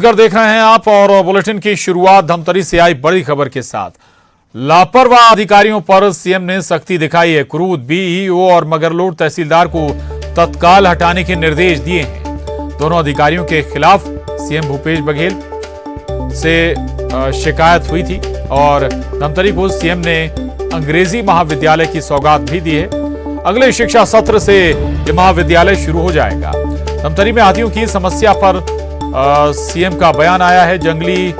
अगर देख रहे हैं आप और बुलेटिन की शुरुआत धमतरी से आई बड़ी खबर के साथ। लापरवाह अधिकारियों पर सीएम ने सख्ती दिखाई है। क्रूद बीईओ और मगरलोड तहसीलदार को तत्काल हटाने के निर्देश दिए हैं। दोनों अधिकारियों के खिलाफ सीएम भूपेश बघेल से शिकायत हुई थी और धमतरी को सीएम ने अंग्रेजी महाविद्यालय की सौगात भी दी है। अगले शिक्षा सत्र से यह महाविद्यालय शुरू हो जाएगा। धमतरी में हाथियों की समस्या पर सीएम का बयान आया है। जंगली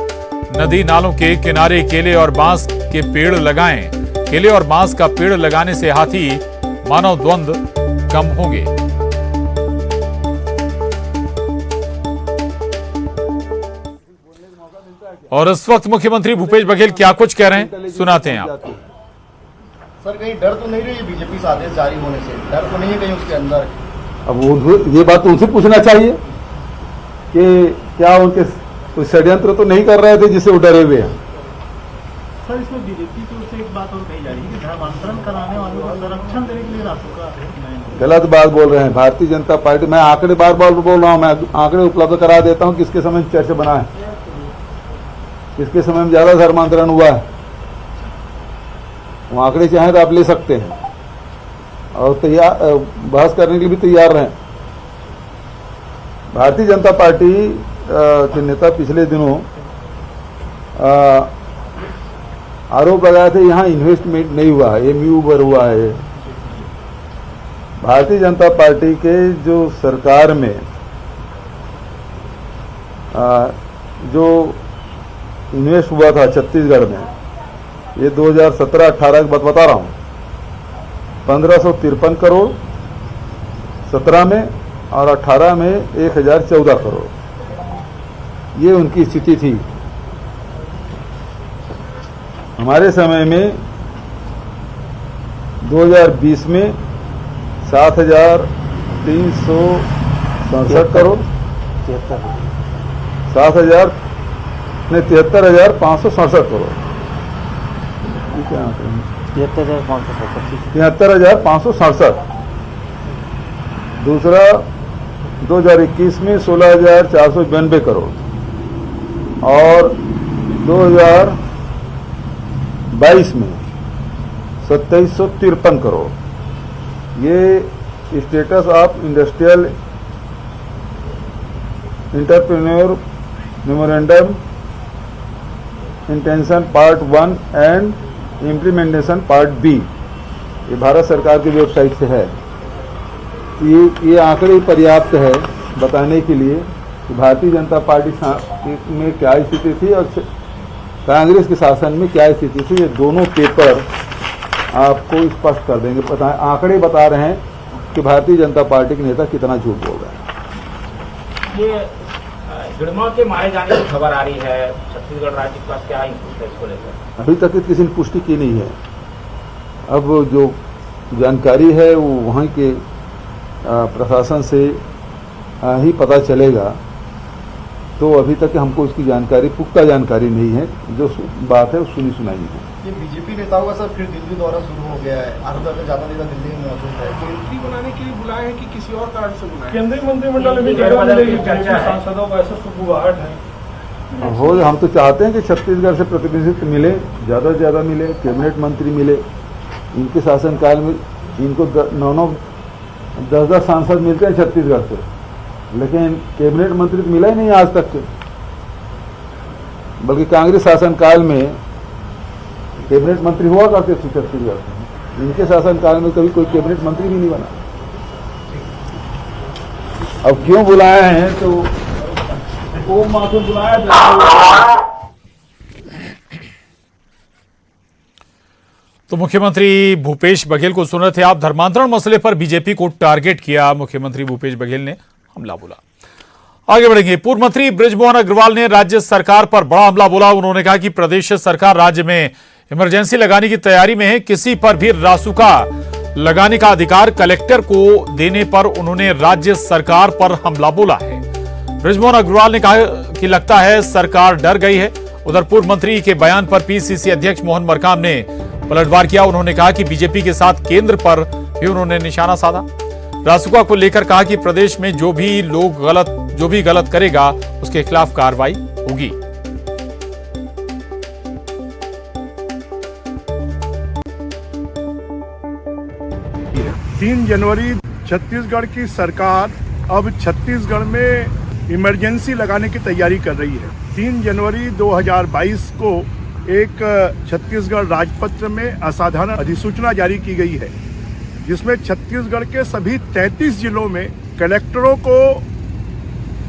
नदी नालों के किनारे केले और बांस के पेड़ लगाएं। केले और बांस का पेड़ लगाने से हाथी मानव द्वंद्व कम होंगे। और इस वक्त मुख्यमंत्री भूपेश बघेल क्या कुछ कह रहे हैं, सुनाते हैं आप। सर कहीं डर तो नहीं रही बीजेपी से आदेश जारी होने से? डर तो नहीं है कहीं उसके अंदर? अब वो ये बात तो उनसे पूछना चाहिए कि क्या उनके कोई षड्यंत्र तो नहीं कर रहे थे जिससे वो डरे हुए हैं। सर इसमें बीजेपी की ओर से एक बात और कही जा रही है कि धर्मांतरण कराने वालों को संरक्षण देने के लिए रासुका गलत बात बोल रहे हैं। भारतीय जनता पार्टी, मैं आंकड़े बार बार बोल रहा हूँ, मैं आंकड़े उपलब्ध करा देता हूँ किसके समय में चर्चा बना है, किसके समय में ज्यादा धर्मांतरण हुआ है। वो आंकड़े चाहें तो आप ले सकते हैं और तैयार बहस करने के लिए भी तैयार रहें। भारतीय जनता पार्टी के नेता पिछले दिनों आरोप लगाए थे यहाँ इन्वेस्टमेंट नहीं हुआ है, एमयू पर हुआ है। भारतीय जनता पार्टी के जो सरकार में जो इन्वेस्ट हुआ था छत्तीसगढ़ में, ये 2017-18 की बात बता रहा हूँ, 1553 करोड़ 17 में और 18 में 1014 करोड़, ये उनकी स्थिति थी। हमारे समय में 2020 में 7,367 करोड़ 73,567 करोड़, 73,567। दूसरा 2021 में 16,492 करोड़ और 2022 में 2753 करोड़। ये status of industrial entrepreneur memorandum intention part 1 and implementation part B, ये भारत सरकार की वेबसाइट से है। ये आंकड़े पर्याप्त है बताने के लिए कि भारतीय जनता पार्टी में क्या स्थिति थी और कांग्रेस के शासन में क्या स्थिति थी। ये दोनों पेपर आपको स्पष्ट कर देंगे। आंकड़े बता रहे हैं कि भारतीय जनता पार्टी के नेता कितना झूठ बोल रहे हैं। ये जुड़मा के मारे जाने की खबर आ रही है, छत्तीसगढ़ राज्य के पास क्या इनपुट है इसको लेकर? अभी तक किसी ने पुष्टि की नहीं है। अब जो जानकारी है वो वहाँ के प्रशासन से ही पता चलेगा, तो अभी तक हमको इसकी जानकारी, पुख्ता जानकारी नहीं है। जो बात है वो सुनी सुनाई है। ये बीजेपी नेताओं का सर फिर दिल्ली दौरा शुरू हो गया है। आधा से ज्यादा नेता दिल्ली में मौजूद है। मंत्री बनाने के लिए बुलाए हैं कि किसी और कारण से बुलाए? केंद्रीय मंत्रिमंडल में सांसदों का ऐसा सुखुआहट है। हो, हम तो चाहते हैं कि छत्तीसगढ़ से प्रतिनिधित्व मिले, ज्यादा से ज्यादा मिले, कैबिनेट मंत्री मिले। इनके शासनकाल में इनको 9-10 सांसद मिलते हैं छत्तीसगढ़ से, लेकिन कैबिनेट मंत्री तो मिला ही नहीं आज तक के। बल्कि कांग्रेस शासनकाल में कैबिनेट मंत्री हुआ करते थे छत्तीसगढ़ से। इनके शासनकाल में कभी कोई कैबिनेट मंत्री भी नहीं बना। अब क्यों बुलाए हैं तो ओम माथुर बुलाया जाए। तो मुख्यमंत्री भूपेश बघेल को सुन रहे थे आप। धर्मांतरण मसले पर बीजेपी को टारगेट किया मुख्यमंत्री भूपेश बघेल ने, हमला बोला। आगे बढ़ेंगे। पूर्व मंत्री बृजमोहन अग्रवाल ने राज्य सरकार पर बड़ा हमला बोला। उन्होंने कहा कि प्रदेश सरकार राज्य में इमरजेंसी लगाने की तैयारी में है। किसी पर भी रासुका लगाने का अधिकार कलेक्टर को देने पर उन्होंने राज्य सरकार पर हमला बोला है। बृजमोहन अग्रवाल ने कहा कि लगता है सरकार डर गई है। उधर पूर्व मंत्री के बयान पर पीसीसी अध्यक्ष मोहन मरकाम ने पलटवार किया। उन्होंने कहा कि बीजेपी के साथ केंद्र पर भी उन्होंने निशाना साधा। रासुका को लेकर कहा कि प्रदेश में जो भी लोग गलत जो भी गलत करेगा उसके खिलाफ कार्रवाई होगी। 3 जनवरी छत्तीसगढ़ की सरकार अब छत्तीसगढ़ में इमरजेंसी लगाने की तैयारी कर रही है। 3 जनवरी 2022 को एक छत्तीसगढ़ राजपत्र में असाधारण अधिसूचना जारी की गई है, जिसमें छत्तीसगढ़ के सभी 33 जिलों में कलेक्टरों को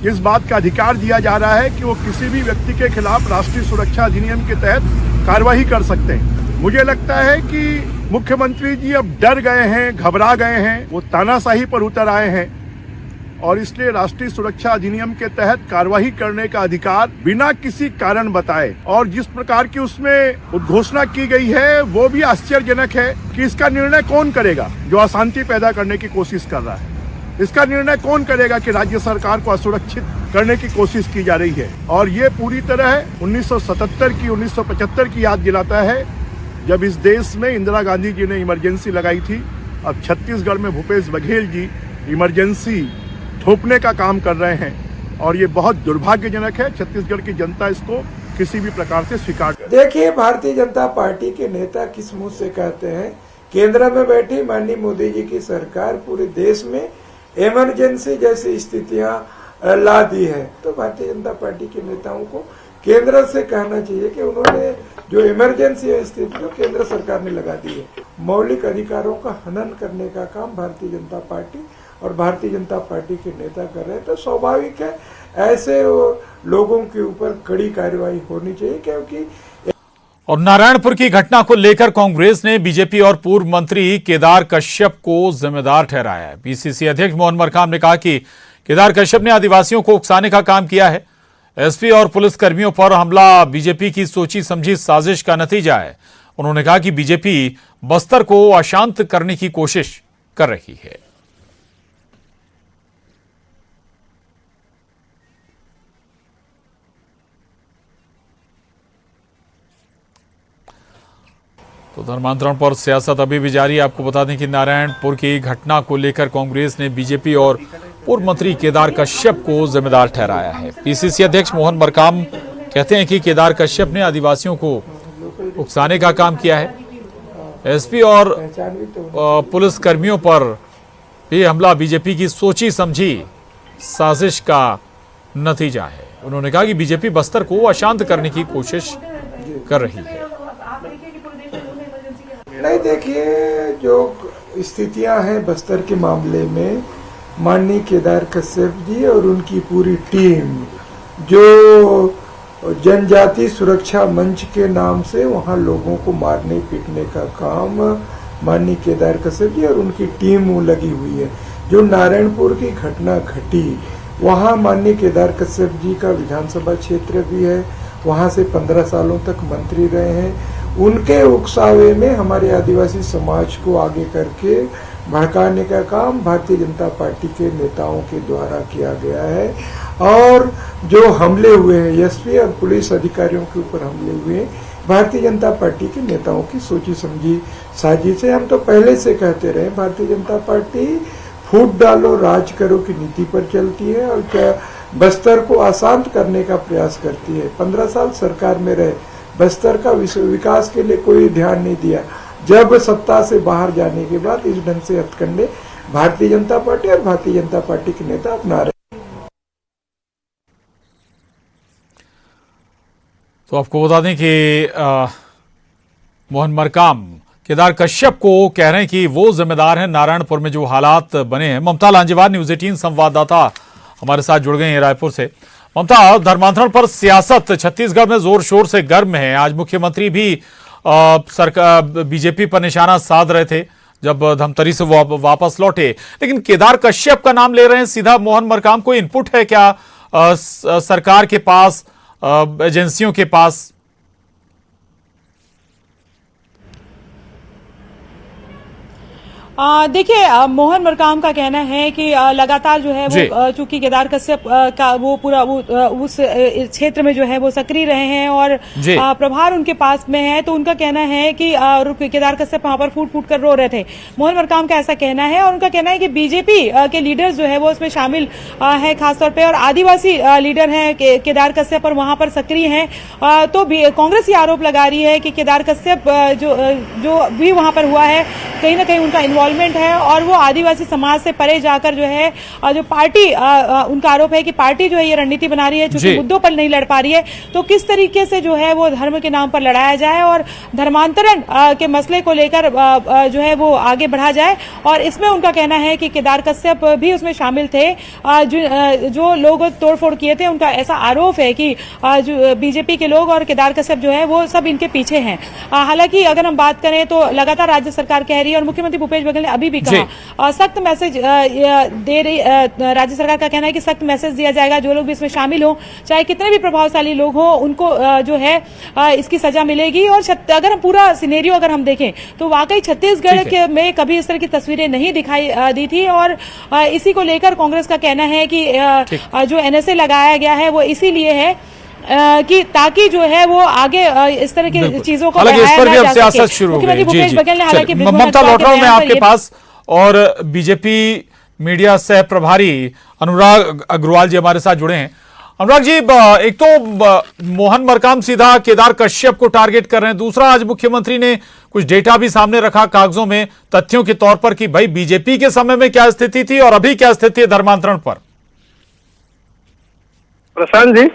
इस बात का अधिकार दिया जा रहा है कि वो किसी भी व्यक्ति के खिलाफ राष्ट्रीय सुरक्षा अधिनियम के तहत कार्यवाही कर सकते हैं। मुझे लगता है कि मुख्यमंत्री जी अब डर गए हैं, घबरा गए हैं, वो तानाशाही पर उतर आए हैं और इसलिए राष्ट्रीय सुरक्षा अधिनियम के तहत कार्यवाही करने का अधिकार बिना किसी कारण बताए और जिस प्रकार की उसमें उद्घोषणा की गई है वो भी आश्चर्यजनक है कि इसका निर्णय कौन करेगा जो अशांति पैदा करने की कोशिश कर रहा है। इसका निर्णय कौन करेगा कि राज्य सरकार को असुरक्षित करने की कोशिश की जा रही है। और ये पूरी तरह 1977 की 1975 की याद दिलाता है, जब इस देश में इंदिरा गांधी जी ने इमरजेंसी लगाई थी। अब छत्तीसगढ़ में भूपेश बघेल जी इमरजेंसी थोपने का काम कर रहे हैं और ये बहुत दुर्भाग्यजनक है। छत्तीसगढ़ की जनता इसको किसी भी प्रकार से स्वीकार कर। देखिए, भारतीय जनता पार्टी के नेता किस मुंह से कहते हैं, केंद्र में बैठी माननीय मोदी जी की सरकार पूरे देश में इमरजेंसी जैसी स्थितियां ला दी है। तो भारतीय जनता पार्टी के नेताओं को केंद्र से कहना चाहिए कि उन्होंने जो इमरजेंसी स्थिति जो केंद्र सरकार ने लगा दी है, मौलिक अधिकारों का हनन करने का काम भारतीय जनता पार्टी और भारतीय जनता पार्टी के नेता कर रहे हैं। तो स्वाभाविक है ऐसे लोगों के ऊपर कड़ी कार्रवाई होनी चाहिए, क्योंकि और नारायणपुर की घटना को लेकर कांग्रेस ने बीजेपी और पूर्व मंत्री केदार कश्यप को जिम्मेदार ठहराया है। पीसीसी अध्यक्ष मोहन मरकाम ने कहा कि केदार कश्यप ने आदिवासियों को उकसाने का काम किया है। एसपी और पुलिस कर्मियों पर हमला बीजेपी की सोची समझी साजिश का नतीजा है। उन्होंने कहा कि बीजेपी बस्तर को अशांत करने की कोशिश कर रही है। तो धर्मांतरण पर सियासत अभी भी जारी है। आपको बता दें कि नारायणपुर की घटना को लेकर कांग्रेस ने बीजेपी और पूर्व मंत्री केदार कश्यप को जिम्मेदार ठहराया है। पीसीसी अध्यक्ष मोहन मरकाम कहते हैं कि केदार कश्यप ने आदिवासियों को उकसाने का काम किया है। एसपी और पुलिस कर्मियों पर यह हमला बीजेपी की सोची समझी साजिश का नतीजा है। उन्होंने कहा कि बीजेपी बस्तर को अशांत करने की कोशिश कर रही है। नहीं, देखिए, जो स्थितियां हैं बस्तर के मामले में, माननीय केदार कश्यप जी और उनकी पूरी टीम जो जनजाति सुरक्षा मंच के नाम से वहां लोगों को मारने पीटने का काम माननीय केदार कश्यप जी और उनकी टीम लगी हुई है। जो नारायणपुर की घटना घटी, वहां माननीय केदार कश्यप जी का विधानसभा क्षेत्र भी है, वहां से 15 सालों तक मंत्री रहे हैं। उनके उकसावे में हमारे आदिवासी समाज को आगे करके भड़काने का काम भारतीय जनता पार्टी के नेताओं के द्वारा किया गया है। और जो हमले हुए हैं एसपी और पुलिस अधिकारियों के ऊपर हमले हुए हैं, भारतीय जनता पार्टी के नेताओं की सोची समझी साजिश है। हम तो पहले से कहते रहे, भारतीय जनता पार्टी फूट डालो राज करो की नीति पर चलती है और क्या बस्तर को अशांत करने का प्रयास करती है। 15 साल सरकार में रहे, बस्तर का विकास के लिए कोई ध्यान नहीं दिया। जब सत्ता से बाहर जाने के बाद इस ढंग से हथकंडे भारतीय जनता पार्टी और भारतीय जनता पार्टी के नेता अपना रहे। तो आपको बता दें कि मोहन मरकाम केदार कश्यप को कह रहे हैं कि वो जिम्मेदार हैं नारायणपुर में जो हालात बने हैं। ममता लांजेवार न्यूज 18 संवाददाता हमारे साथ जुड़ गए हैं रायपुर से। ममता, धर्मांतरण पर सियासत छत्तीसगढ़ में जोर शोर से गर्म है। आज मुख्यमंत्री भी सरकार बीजेपी पर निशाना साध रहे थे जब धमतरी से वापस लौटे, लेकिन केदार कश्यप का नाम ले रहे हैं सीधा मोहन मरकाम। कोई इनपुट है क्या सरकार के पास, एजेंसियों के पास? देखिए, मोहन मरकाम का कहना है कि लगातार जो है वो चूंकि केदार कश्यप का वो पूरा उस क्षेत्र में जो है वो सक्रिय रहे हैं और प्रभार उनके पास में है, तो उनका कहना है कि केदार कश्यप वहां पर फूट फूट कर रो रहे थे। मोहन मरकाम का ऐसा कहना है और उनका कहना है कि बीजेपी के लीडर्स जो है वो उसमें शामिल है खासतौर पर, और आदिवासी लीडर हैं केदार कश्यप और वहां पर सक्रिय हैं। तो कांग्रेस ये आरोप लगा रही है कि केदार कश्यप जो भी वहां पर हुआ है कहीं ना कहीं उनका इन्वॉल्वमेंट है और वो आदिवासी समाज से परे जाकर जो है जो पार्टी उनका आरोप है कि पार्टी जो है ये रणनीति बना रही है, चूंकि मुद्दों पर नहीं लड़ पा रही है, तो किस तरीके से जो है वो धर्म के नाम पर लड़ाया जाए और धर्मांतरण के मसले को लेकर जो है वो आगे बढ़ा जाए। और इसमें उनका कहना है कि केदार कश्यप भी उसमें शामिल थे। जो लोग तोड़फोड़ किए थे, उनका ऐसा आरोप है कि जो बीजेपी के लोग और केदार कश्यप जो है वो सब इनके पीछे हैं। हालांकि अगर हम बात करें तो लगातार राज्य सरकार कह रही है और मुख्यमंत्री भूपेश बघेल ने अभी भी कहा सख्त मैसेज दे रही, राज्य सरकार का कहना है कि सख्त मैसेज दिया जाएगा, जो लोग भी इसमें शामिल हो, चाहे कितने भी प्रभावशाली लोग हो, उनको जो है इसकी सजा मिलेगी। और अगर हम पूरा सिनेरियो अगर हम देखें तो वाकई छत्तीसगढ़ में कभी इस तरह की तस्वीरें नहीं दिखाई दी थी और इसी को लेकर कांग्रेस का कहना है कि जो एनएसए लगाया गया है वो इसीलिए है कि ताकि जो है वो आगे इस तरह की चीजों को हालांकि इस पर भी अब सियासत शुरू हो गई। भूपेश बघेल ने हालांकि ममता लौट रहा हूं मैं आपके पास, और बीजेपी मीडिया सह प्रभारी अनुराग अग्रवाल जी हमारे साथ जुड़े हैं। अनुराग जी, एक तो मोहन मरकाम सीधा केदार कश्यप को टारगेट कर रहे हैं, दूसरा आज मुख्यमंत्री ने कुछ डेटा भी सामने रखा कागजों में तथ्यों के तौर पर कि भाई बीजेपी के समय में क्या स्थिति थी और अभी क्या स्थिति है धर्मांतरण पर। प्रशांत जी,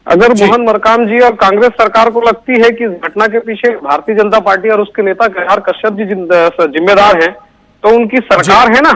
अगर मोहन मरकाम जी और कांग्रेस सरकार को लगती है कि इस घटना के पीछे भारतीय जनता पार्टी और उसके नेता केदार कश्यप जी जिम्मेदार हैं, तो उनकी सरकार है ना,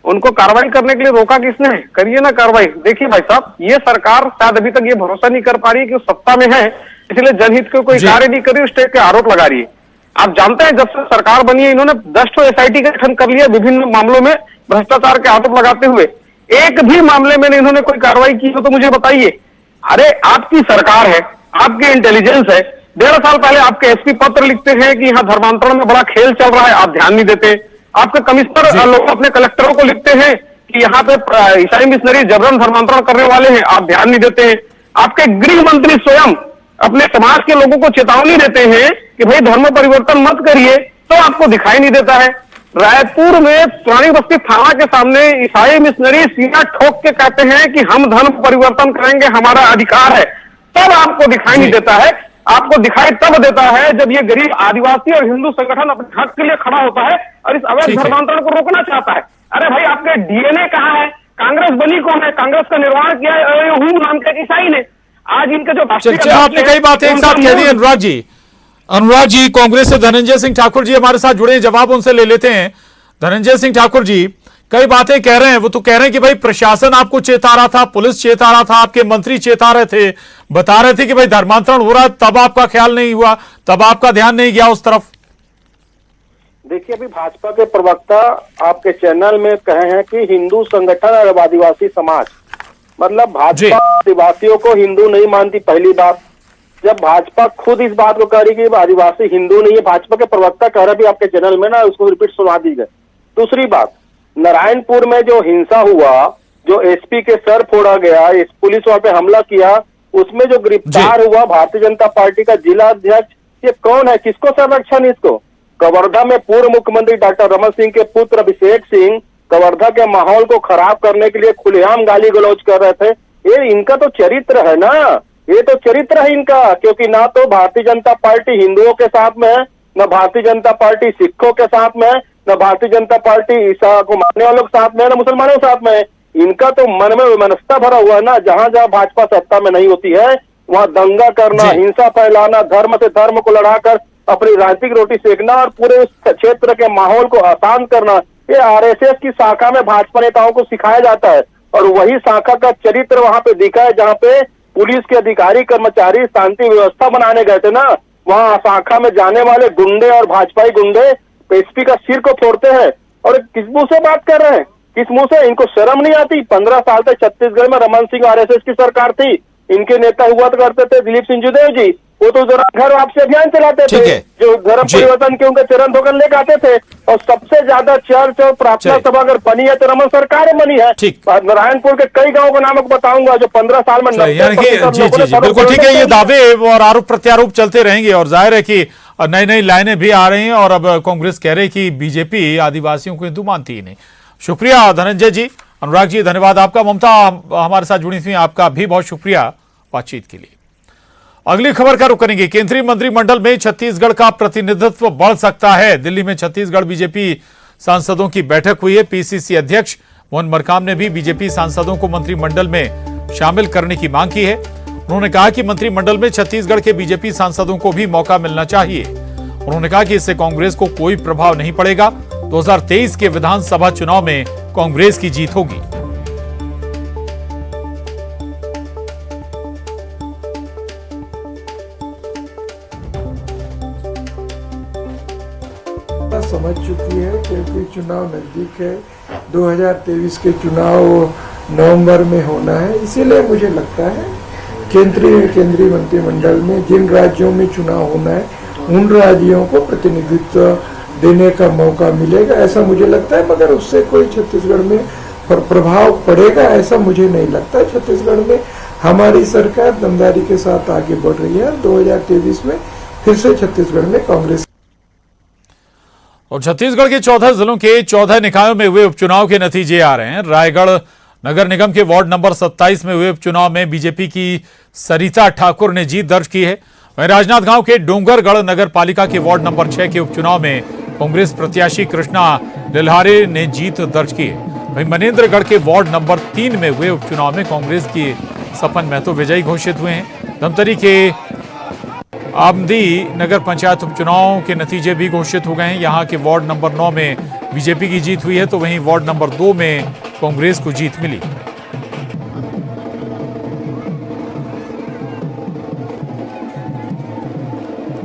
उनको कार्रवाई करने के लिए रोका किसने है? करिए ना कार्रवाई। देखिए भाई साहब, ये सरकार शायद अभी तक ये भरोसा नहीं कर पा रही है कि सत्ता में है, इसलिए जनहित को कोई कार्य नहीं कर रही, उस टाइप के आरोप लगा रही है। आप जानते हैं जब से सरकार बनी है इन्होंने 10 SIT का गठन कर लिया विभिन्न मामलों में भ्रष्टाचार के आरोप लगाते हुए, एक भी मामले में इन्होंने कोई कार्रवाई की हो तो मुझे बताइए। अरे आपकी सरकार है, आपकी इंटेलिजेंस है, 1.5 साल पहले आपके एसपी पत्र लिखते हैं कि यहाँ धर्मांतरण में बड़ा खेल चल रहा है, आप ध्यान नहीं देते। आपके कमिश्नर लोग अपने कलेक्टरों को लिखते हैं कि यहाँ पे ईसाई मिशनरी जबरन धर्मांतरण करने वाले हैं, आप ध्यान नहीं देते हैं। आपके गृह मंत्री स्वयं अपने समाज के लोगों को चेतावनी देते हैं कि भाई धर्म परिवर्तन मत करिए, तो आपको दिखाई नहीं देता है। रायपुर में पुरानी बस्ती थाना के सामने ईसाई मिशनरी सीना ठोक के कहते हैं कि हम धर्म परिवर्तन करेंगे, हमारा अधिकार है, तब आपको दिखाई नहीं देता है। आपको दिखाई तब देता है जब ये गरीब आदिवासी और हिंदू संगठन अपने हक के लिए खड़ा होता है और इस अवैध धर्मांतरण को रोकना चाहता है। अरे भाई, आपके डीएनए कहाँ है? कांग्रेस बनी कौन है? कांग्रेस का निर्माण किया है हूं नाम के ईसाई ने। आज इनके जो आपने कई बातें एक साथ कह दी। अनुराग जी कांग्रेस से धनंजय सिंह ठाकुर जी हमारे साथ जुड़े हैं, जवाब उनसे ले लेते हैं। धनंजय सिंह ठाकुर जी कई बातें कह रहे हैं, वो तो कह रहे हैं कि भाई प्रशासन आपको चेता रहा था, पुलिस चेता रहा था, आपके मंत्री चेता रहे थे, बता रहे थे कि भाई धर्मांतरण हो रहा है, तब आपका ख्याल नहीं हुआ, तब आपका ध्यान नहीं गया उस तरफ। देखिए, अभी भाजपा के प्रवक्ता आपके चैनल में कहे हैं कि हिंदू संगठन और आदिवासी समाज, मतलब भाजपा आदिवासियों को हिंदू नहीं मानती। पहली बात, जब भाजपा खुद इस बात को कह रही कि आदिवासी हिंदू नहीं है, भाजपा के प्रवक्ता कह रहे भी आपके चैनल में ना, उसको रिपीट सुना दी गई। दूसरी बात, नारायणपुर में जो हिंसा हुआ, जो एसपी के सर फोड़ा गया, इस पुलिस वहां पे हमला किया, उसमें जो गिरफ्तार हुआ भारतीय जनता पार्टी का जिला अध्यक्ष, ये कौन है? किसको संरक्षण? इसको कवर्धा में पूर्व मुख्यमंत्री डॉक्टर रमन सिंह के पुत्र अभिषेक सिंह कवर्धा के माहौल को खराब करने के लिए खुलेआम गाली गलौज कर रहे थे। ये इनका तो चरित्र है ना, ये तो चरित्र है इनका, क्योंकि ना तो भारतीय जनता पार्टी हिंदुओं के साथ में है, न भारतीय जनता पार्टी सिखों के साथ में है, न भारतीय जनता पार्टी ईसा को मानने वालों के साथ में है, न मुसलमानों के साथ में है। इनका तो मन में विमनस्ता भरा हुआ है ना। जहां जहां भाजपा सत्ता में नहीं होती है वहां दंगा करना, हिंसा फैलाना, धर्म से धर्म को लड़ाकर अपनी राजनीतिक रोटी सेकना और पूरे उस क्षेत्र के माहौल को अशांत करना, ये आरएसएस की शाखा में भाजपा नेताओं को सिखाया जाता है। और वही शाखा का चरित्र वहां पे दिखा है, जहाँ पे पुलिस के अधिकारी कर्मचारी शांति व्यवस्था बनाने गए थे ना, वहां शाखा में जाने वाले गुंडे और भाजपाई गुंडे एसपी का सिर को फोड़ते हैं। और किस मुंह से बात कर रहे हैं? किस मुंह से? इनको शर्म नहीं आती? 15 साल तक छत्तीसगढ़ में रमन सिंह आरएसएस की सरकार थी, इनके नेता हुआ करते थे दिलीप सिंह जुदेव जी, वो तो जरा घर वापसी अभियान चलाते थे, जो धर्म परिवर्तन के उनके चरण धोकर लेकर आते थे। और सबसे ज्यादा चर्च और प्रार्थना सभा अगर बनी है तो रमन सरकार बनी है। नारायणपुर के कई गांवों का नाम आपको बताऊंगा जो 15 साल में बिल्कुल ठीक है। ये दावे और आरोप प्रत्यारोप चलते रहेंगे और जाहिर है कि नई नई लाइनें भी आ रही हैं और अब कांग्रेस कह रही कि बीजेपी आदिवासियों को हिंदू मानती ही नहीं। शुक्रिया धनंजय जी, अनुराग जी, धन्यवाद आपका। ममता हमारे साथ जुड़ी थी, आपका भी बहुत शुक्रिया बातचीत के लिए। अगली खबर का रुख करेंगे। केंद्रीय मंत्रिमंडल में छत्तीसगढ़ का प्रतिनिधित्व बढ़ सकता है। दिल्ली में छत्तीसगढ़ बीजेपी सांसदों की बैठक हुई है। पीसीसी अध्यक्ष मोहन मरकाम ने भी बीजेपी सांसदों को मंत्रिमंडल में शामिल करने की मांग की है। उन्होंने कहा कि मंत्रिमंडल में छत्तीसगढ़ के बीजेपी सांसदों को भी मौका मिलना चाहिए। उन्होंने कहा कि इससे कांग्रेस को कोई प्रभाव नहीं पड़ेगा। 2023 के विधानसभा चुनाव में कांग्रेस की जीत होगी। समझ चुकी है क्योंकि चुनाव नजदीक है। 2023 के चुनाव नवंबर में होना है, इसीलिए मुझे लगता है केंद्रीय मंत्रिमंडल में जिन राज्यों में चुनाव होना है उन राज्यों को प्रतिनिधित्व देने का मौका मिलेगा, ऐसा मुझे लगता है। मगर उससे कोई छत्तीसगढ़ में प्रभाव पड़ेगा ऐसा मुझे नहीं लगता। छत्तीसगढ़ में हमारी सरकार दमदारी के साथ आगे बढ़ रही है। 2023 में फिर से छत्तीसगढ़ में कांग्रेस। और छत्तीसगढ़ के 14 जिलों के 14 निकायों में हुए उपचुनाव के नतीजे आ रहे हैं। रायगढ़ नगर निगम के वार्ड नंबर 27 में हुए उपचुनाव में बीजेपी की सरिता ठाकुर ने जीत दर्ज की है। वहीं राजनांदगांव के डोंगरगढ़ नगर पालिका के वार्ड नंबर 6 के उपचुनाव में कांग्रेस प्रत्याशी कृष्णा लिल्हारे ने जीत दर्ज की है। वहीं मनेन्द्रगढ़ के वार्ड नंबर 3 में हुए उपचुनाव में कांग्रेस की सपन महतो विजयी घोषित हुए हैं। धमतरी के आमदी नगर पंचायत उपचुनाव के नतीजे भी घोषित हो गए हैं। यहां के वार्ड नंबर 9 में बीजेपी की जीत हुई है, तो वहीं वार्ड नंबर 2 में कांग्रेस को जीत मिली।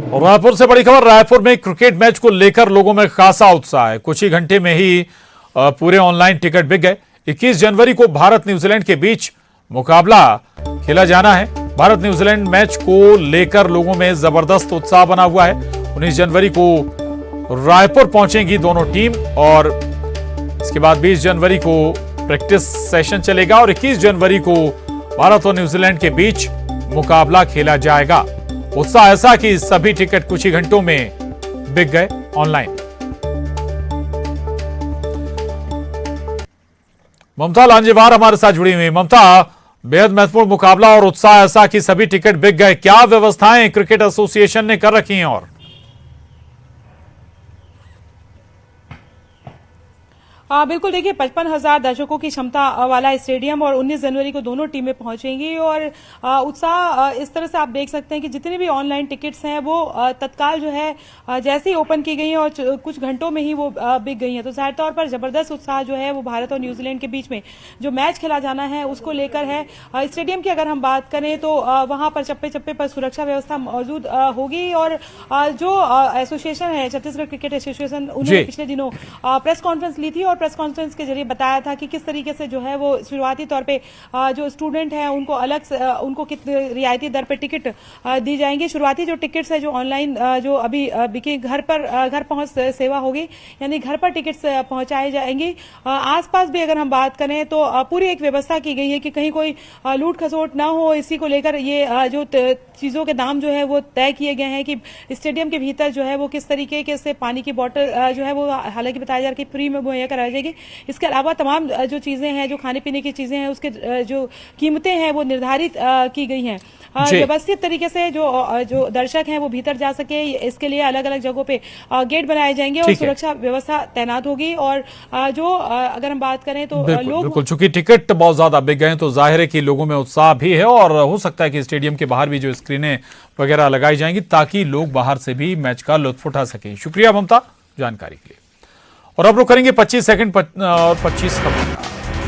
और रायपुर से बड़ी खबर। रायपुर में क्रिकेट मैच को लेकर लोगों में खासा उत्साह है। कुछ ही घंटे में ही पूरे ऑनलाइन टिकट बिक गए। 21 जनवरी को भारत न्यूजीलैंड के बीच मुकाबला खेला जाना है। भारत न्यूजीलैंड मैच को लेकर लोगों में जबरदस्त उत्साह बना हुआ है। 19 जनवरी को रायपुर पहुंचेंगी दोनों टीम और इसके बाद 20 जनवरी को प्रैक्टिस सेशन चलेगा और 21 जनवरी को भारत और न्यूजीलैंड के बीच मुकाबला खेला जाएगा। उत्साह ऐसा कि सभी टिकट कुछ ही घंटों में बिक गए ऑनलाइन। ममता लांजेवार हमारे साथ जुड़ी हुई। ममता, बेहद महत्वपूर्ण मुकाबला और उत्साह ऐसा कि सभी टिकट बिक गए, क्या व्यवस्थाएं क्रिकेट एसोसिएशन ने कर रखी हैं? और बिल्कुल देखिए 55,000 दर्शकों की क्षमता वाला स्टेडियम और 19 जनवरी को दोनों टीमें पहुंचेंगी और उत्साह इस तरह से आप देख सकते हैं कि जितने भी ऑनलाइन टिकट्स हैं वो तत्काल जो है जैसे ही ओपन की गई हैं और कुछ घंटों में ही वो बिक गई हैं। तो जाहिर तौर पर जबरदस्त उत्साह जो है वो भारत और न्यूजीलैंड के बीच में जो मैच खेला जाना है उसको लेकर है। स्टेडियम की अगर हम बात करें तो वहां पर चप्पे चप्पे पर सुरक्षा व्यवस्था मौजूद होगी और जो एसोसिएशन है छत्तीसगढ़ क्रिकेट एसोसिएशन उन्होंने पिछले दिनों प्रेस कॉन्फ्रेंस ली थी और प्रेस कॉन्फ्रेंस के जरिए बताया था कि किस तरीके से जो है वो शुरुआती तौर पे जो स्टूडेंट हैं उनको अलग से उनको कितने रियायती दर पे टिकट दी जाएंगी। शुरुआती जो टिकट्स है जो ऑनलाइन जो अभी बिके घर पहुंच सेवा होगी, यानी घर पर टिकट्स पहुंचाई जाएंगी। आसपास भी अगर हम बात करें तो पूरी एक व्यवस्था की गई है कि कहीं कोई लूट खसोट ना हो। इसी को लेकर ये जो चीजों के दाम जो है वो तय किए गए हैं कि स्टेडियम के भीतर जो है वो किस तरीके से पानी की बोतल जो है वो हालांकि बताया जा रहा है कि फ्री में मुहैया कराई जाएगी। इसके अलावा तमाम जो चीजें हैं जो खाने पीने की चीजें हैं उसके जो कीमतें हैं वो निर्धारित की गई हैं। व्यवस्थित तरीके से जो दर्शक हैं वो भीतर जा सके इसके लिए अलग अलग जगहों पे गेट बनाए जाएंगे और सुरक्षा व्यवस्था तैनात होगी। और जो अगर हम बात करें तो बिल्कुल चूंकि टिकट बहुत ज्यादा बिक गए तो जाहिर है कि लोगों में उत्साह भी है और हो सकता है कि स्टेडियम के बाहर भी जो स्क्रीनें वगैरह लगाई जाएंगी ताकि लोग बाहर से भी मैच का लुत्फ उठा सकें। शुक्रिया ममता जानकारी के लिए। और अब रुक करेंगे 25 सेकंड और 25 खबर।